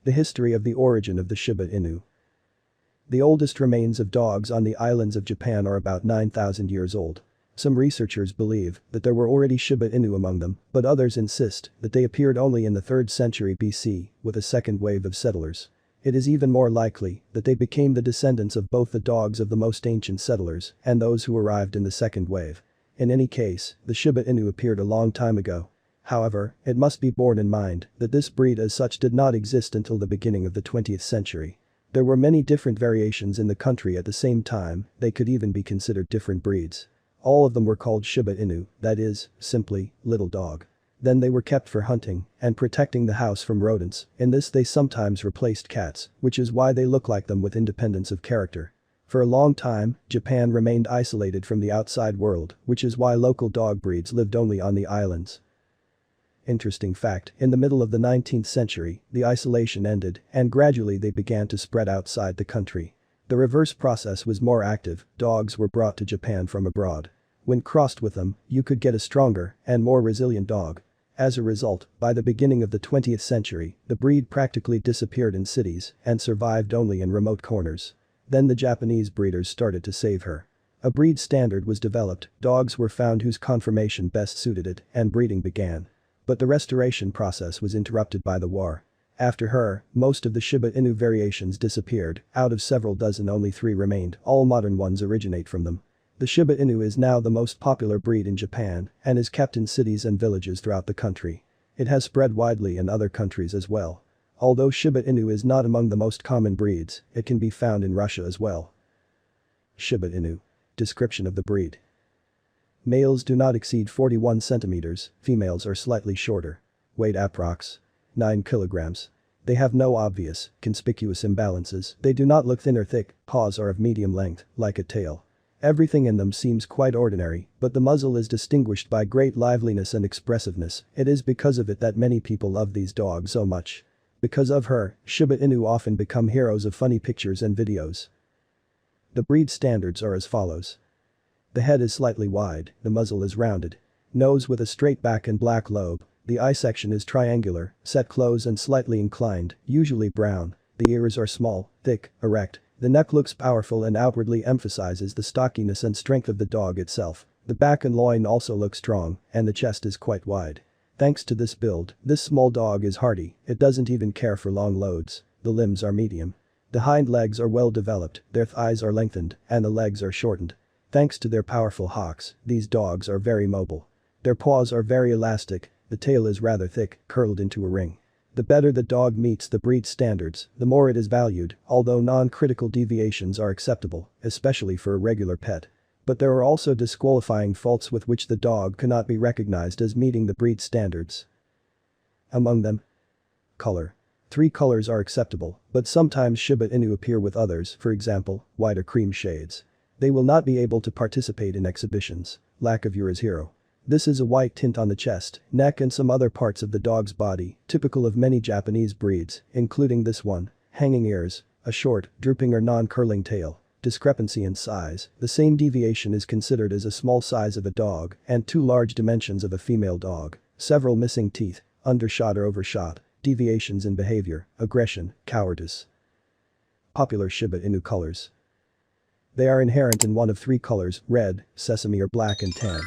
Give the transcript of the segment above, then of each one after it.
The history of the origin of the Shiba Inu. The oldest remains of dogs on the islands of Japan are about 9,000 years old. Some researchers believe that there were already Shiba Inu among them, but others insist that they appeared only in the 3rd century BC with a second wave of settlers. It is even more likely that they became the descendants of both the dogs of the most ancient settlers and those who arrived in the second wave. In any case, the Shiba Inu appeared a long time ago. However, it must be borne in mind that this breed as such did not exist until the beginning of the 20th century. There were many different variations in the country at the same time, they could even be considered different breeds. All of them were called Shiba Inu, that is, simply, little dog. Then they were kept for hunting and protecting the house from rodents. In this they sometimes replaced cats, which is why they look like them with independence of character. For a long time, Japan remained isolated from the outside world, which is why local dog breeds lived only on the islands. Interesting fact, in the middle of the 19th century, the isolation ended and gradually they began to spread outside the country. The reverse process was more active, dogs were brought to Japan from abroad. When crossed with them, you could get a stronger and more resilient dog. As a result, by the beginning of the 20th century, the breed practically disappeared in cities and survived only in remote corners. Then the Japanese breeders started to save her. A breed standard was developed, dogs were found whose conformation best suited it, and breeding began. But the restoration process was interrupted by the war. After her, most of the Shiba Inu variations disappeared, out of several dozen only 3 remained, all modern ones originate from them. The Shiba Inu is now the most popular breed in Japan and is kept in cities and villages throughout the country. It has spread widely in other countries as well. Although Shiba Inu is not among the most common breeds, it can be found in Russia as well. Shiba Inu. Description of the breed. Males do not exceed 41 centimeters, females are slightly shorter. Weight approx. 9 kilograms. They have no obvious, conspicuous imbalances, they do not look thin or thick, paws are of medium length, like a tail. Everything in them seems quite ordinary, but the muzzle is distinguished by great liveliness and expressiveness, it is because of it that many people love these dogs so much. Because of her, Shiba Inu often become heroes of funny pictures and videos. The breed standards are as follows. The head is slightly wide, the muzzle is rounded. Nose with a straight back and black lobe, the eye section is triangular, set close and slightly inclined, usually brown. The ears are small, thick, erect. The neck looks powerful and outwardly emphasizes the stockiness and strength of the dog itself. The back and loin also look strong, and the chest is quite wide. Thanks to this build, this small dog is hardy, it doesn't even care for long loads. The limbs are medium. The hind legs are well developed, their thighs are lengthened, and the legs are shortened. Thanks to their powerful hocks, these dogs are very mobile. Their paws are very elastic, the tail is rather thick, curled into a ring. The better the dog meets the breed standards, the more it is valued, although non-critical deviations are acceptable, especially for a regular pet. But there are also disqualifying faults with which the dog cannot be recognized as meeting the breed standards. Among them, color. 3 colors are acceptable, but sometimes Shiba Inu appear with others, for example, white or cream shades. They will not be able to participate in exhibitions. Lack of your is hero. This is a white tint on the chest, neck and some other parts of the dog's body, typical of many Japanese breeds, including this one. Hanging ears, a short, drooping or non-curling tail. Discrepancy in size, the same deviation is considered as a small size of a dog and 2 large dimensions of a female dog. Several missing teeth, undershot or overshot. Deviations in behavior, aggression, cowardice. Popular Shiba Inu colors. They are inherent in one of 3 colors, red, sesame or black and tan.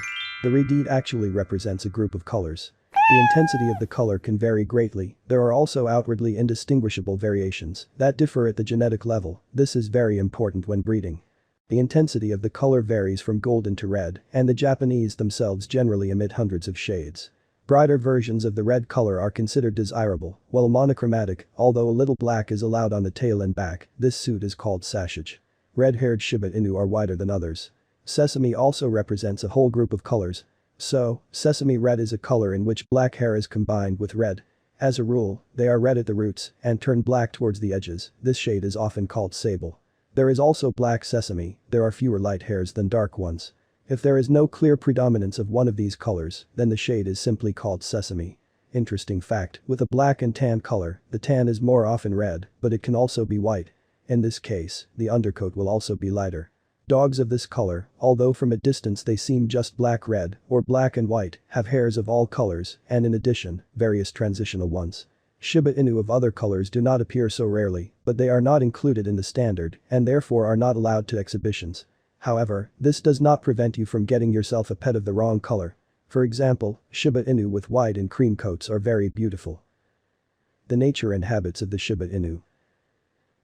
The red actually represents a group of colors. The intensity of the color can vary greatly, there are also outwardly indistinguishable variations that differ at the genetic level, this is very important when breeding. The intensity of the color varies from golden to red, and the Japanese themselves generally emit hundreds of shades. Brighter versions of the red color are considered desirable, while monochromatic, although a little black is allowed on the tail and back, this suit is called sashage. Red-haired Shiba Inu are whiter than others. Sesame also represents a whole group of colors. So, sesame red is a color in which black hair is combined with red. As a rule, they are red at the roots and turn black towards the edges, this shade is often called sable. There is also black sesame, there are fewer light hairs than dark ones. If there is no clear predominance of one of these colors, then the shade is simply called sesame. Interesting fact, with a black and tan color, the tan is more often red, but it can also be white. In this case, the undercoat will also be lighter. Dogs of this color, although from a distance they seem just black-red or black and white, have hairs of all colors and in addition, various transitional ones. Shiba Inu of other colors do not appear so rarely, but they are not included in the standard and therefore are not allowed to exhibitions. However, this does not prevent you from getting yourself a pet of the wrong color. For example, Shiba Inu with white and cream coats are very beautiful. The nature and habits of the Shiba Inu.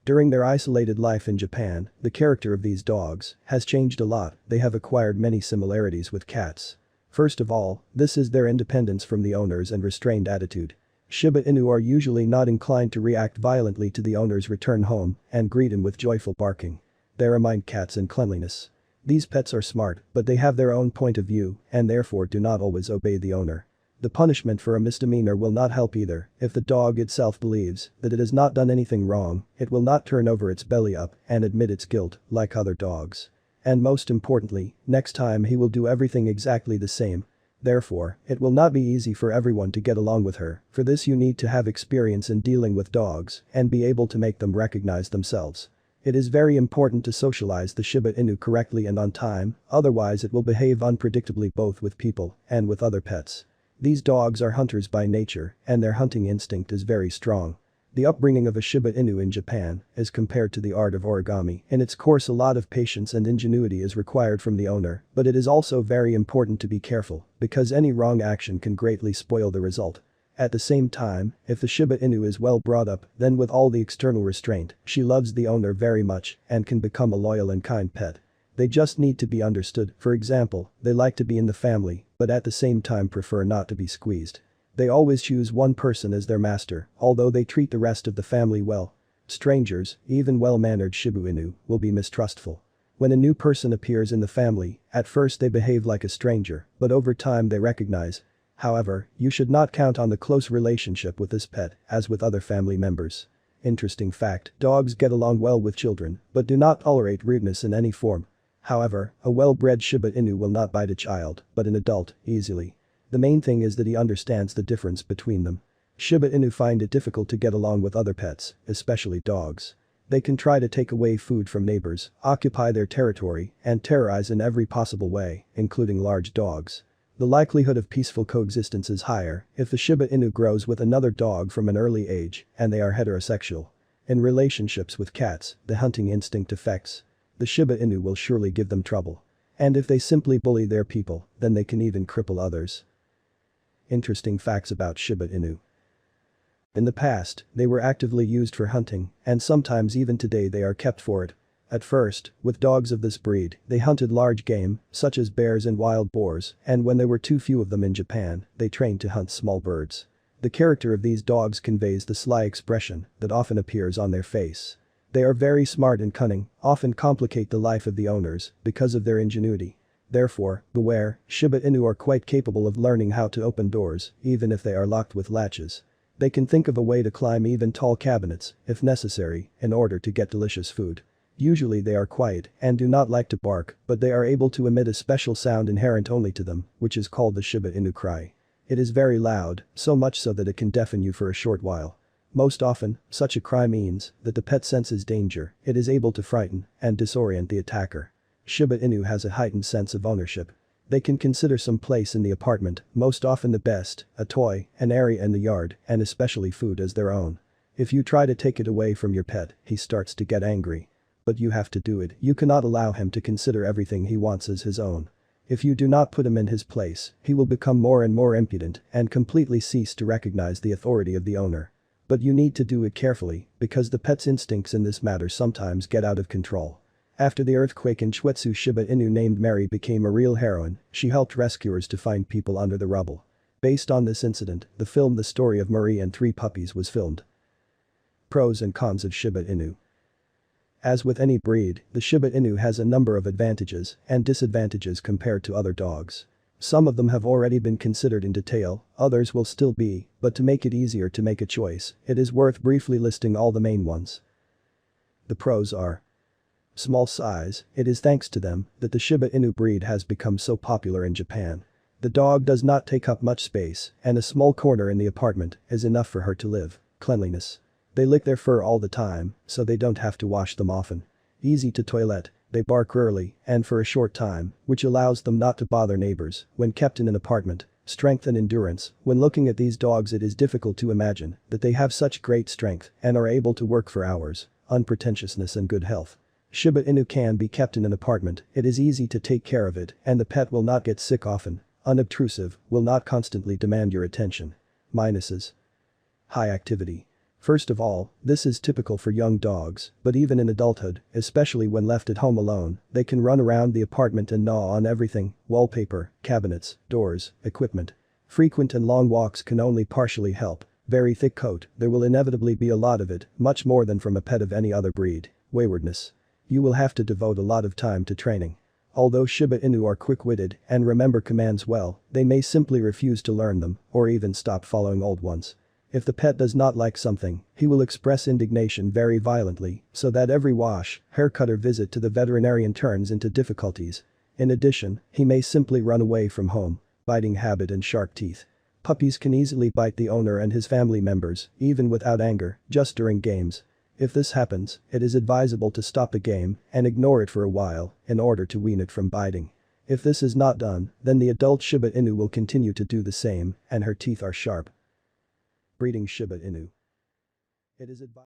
During their isolated life in Japan, the character of these dogs has changed a lot. They have acquired many similarities with cats. First of all, this is their independence from the owners and restrained attitude. Shiba Inu are usually not inclined to react violently to the owner's return home and greet him with joyful barking. They remind cats in cleanliness. These pets are smart, but they have their own point of view and therefore do not always obey the owner. The punishment for a misdemeanor will not help either. If the dog itself believes that it has not done anything wrong, it will not turn over its belly up and admit its guilt, like other dogs. And most importantly, next time he will do everything exactly the same. Therefore, it will not be easy for everyone to get along with her. For this you need to have experience in dealing with dogs and be able to make them recognize themselves. It is very important to socialize the Shiba Inu correctly and on time, otherwise it will behave unpredictably both with people and with other pets. These dogs are hunters by nature and their hunting instinct is very strong. The upbringing of a Shiba Inu in Japan is compared to the art of origami. In its course a lot of patience and ingenuity is required from the owner, but it is also very important to be careful because any wrong action can greatly spoil the result. At the same time, if the Shiba Inu is well brought up, then with all the external restraint, she loves the owner very much and can become a loyal and kind pet. They just need to be understood. For example, they like to be in the family, but at the same time prefer not to be squeezed. They always choose one person as their master, although they treat the rest of the family well. Strangers, even well-mannered Shiba Inu, will be mistrustful. When a new person appears in the family, at first they behave like a stranger, but over time they recognize. However, you should not count on the close relationship with this pet, as with other family members. Interesting fact, dogs get along well with children, but do not tolerate rudeness in any form. However, a well-bred Shiba Inu will not bite a child, but an adult, easily. The main thing is that he understands the difference between them. Shiba Inu find it difficult to get along with other pets, especially dogs. They can try to take away food from neighbors, occupy their territory, and terrorize in every possible way, including large dogs. The likelihood of peaceful coexistence is higher if the Shiba Inu grows with another dog from an early age and they are heterosexual. In relationships with cats, the hunting instinct affects. The Shiba Inu will surely give them trouble. And if they simply bully their people, then they can even cripple others. Interesting facts about Shiba Inu. In the past, they were actively used for hunting, and sometimes even today they are kept for it. At first, with dogs of this breed, they hunted large game, such as bears and wild boars, and when there were too few of them in Japan, they trained to hunt small birds. The character of these dogs conveys the sly expression that often appears on their face. They are very smart and cunning, often complicate the life of the owners because of their ingenuity. Therefore, beware, Shiba Inu are quite capable of learning how to open doors, even if they are locked with latches. They can think of a way to climb even tall cabinets, if necessary, in order to get delicious food. Usually they are quiet and do not like to bark, but they are able to emit a special sound inherent only to them, which is called the Shiba Inu cry. It is very loud, so much so that it can deafen you for a short while. Most often, such a cry means that the pet senses danger, it is able to frighten and disorient the attacker. Shiba Inu has a heightened sense of ownership. They can consider some place in the apartment, most often the best, a toy, an area in the yard, and especially food as their own. If you try to take it away from your pet, he starts to get angry. But you have to do it. You cannot allow him to consider everything he wants as his own. If you do not put him in his place, he will become more and more impudent and completely cease to recognize the authority of the owner. But you need to do it carefully, because the pet's instincts in this matter sometimes get out of control. After the earthquake in Chuetsu, Shiba Inu named Mary became a real heroine. She helped rescuers to find people under the rubble. Based on this incident, the film The Story of Marie and Three Puppies was filmed. Pros and cons of Shiba Inu. As with any breed, the Shiba Inu has a number of advantages and disadvantages compared to other dogs. Some of them have already been considered in detail, others will still be, but to make it easier to make a choice, it is worth briefly listing all the main ones. The pros are: small size. It is thanks to them that the Shiba Inu breed has become so popular in Japan. The dog does not take up much space, and a small corner in the apartment is enough for her to live. Cleanliness. They lick their fur all the time, so they don't have to wash them often. Easy to toilet. They bark early and for a short time, which allows them not to bother neighbors. When kept in an apartment, strength and endurance. When looking at these dogs, it is difficult to imagine that they have such great strength and are able to work for hours, unpretentiousness and good health. Shiba Inu can be kept in an apartment, it is easy to take care of it and the pet will not get sick often, unobtrusive, will not constantly demand your attention. Minuses. High activity. First of all, this is typical for young dogs, but even in adulthood, especially when left at home alone, they can run around the apartment and gnaw on everything, wallpaper, cabinets, doors, equipment. Frequent and long walks can only partially help. Very thick coat, there will inevitably be a lot of it, much more than from a pet of any other breed. Waywardness. You will have to devote a lot of time to training. Although Shiba Inu are quick-witted and remember commands well, they may simply refuse to learn them or even stop following old ones. If the pet does not like something, he will express indignation very violently, so that every wash, haircut or visit to the veterinarian turns into difficulties. In addition, he may simply run away from home, biting habit and sharp teeth. Puppies can easily bite the owner and his family members, even without anger, just during games. If this happens, it is advisable to stop the game and ignore it for a while in order to wean it from biting. If this is not done, then the adult Shiba Inu will continue to do the same and her teeth are sharp. Breeding Shiba Inu. It is advisable.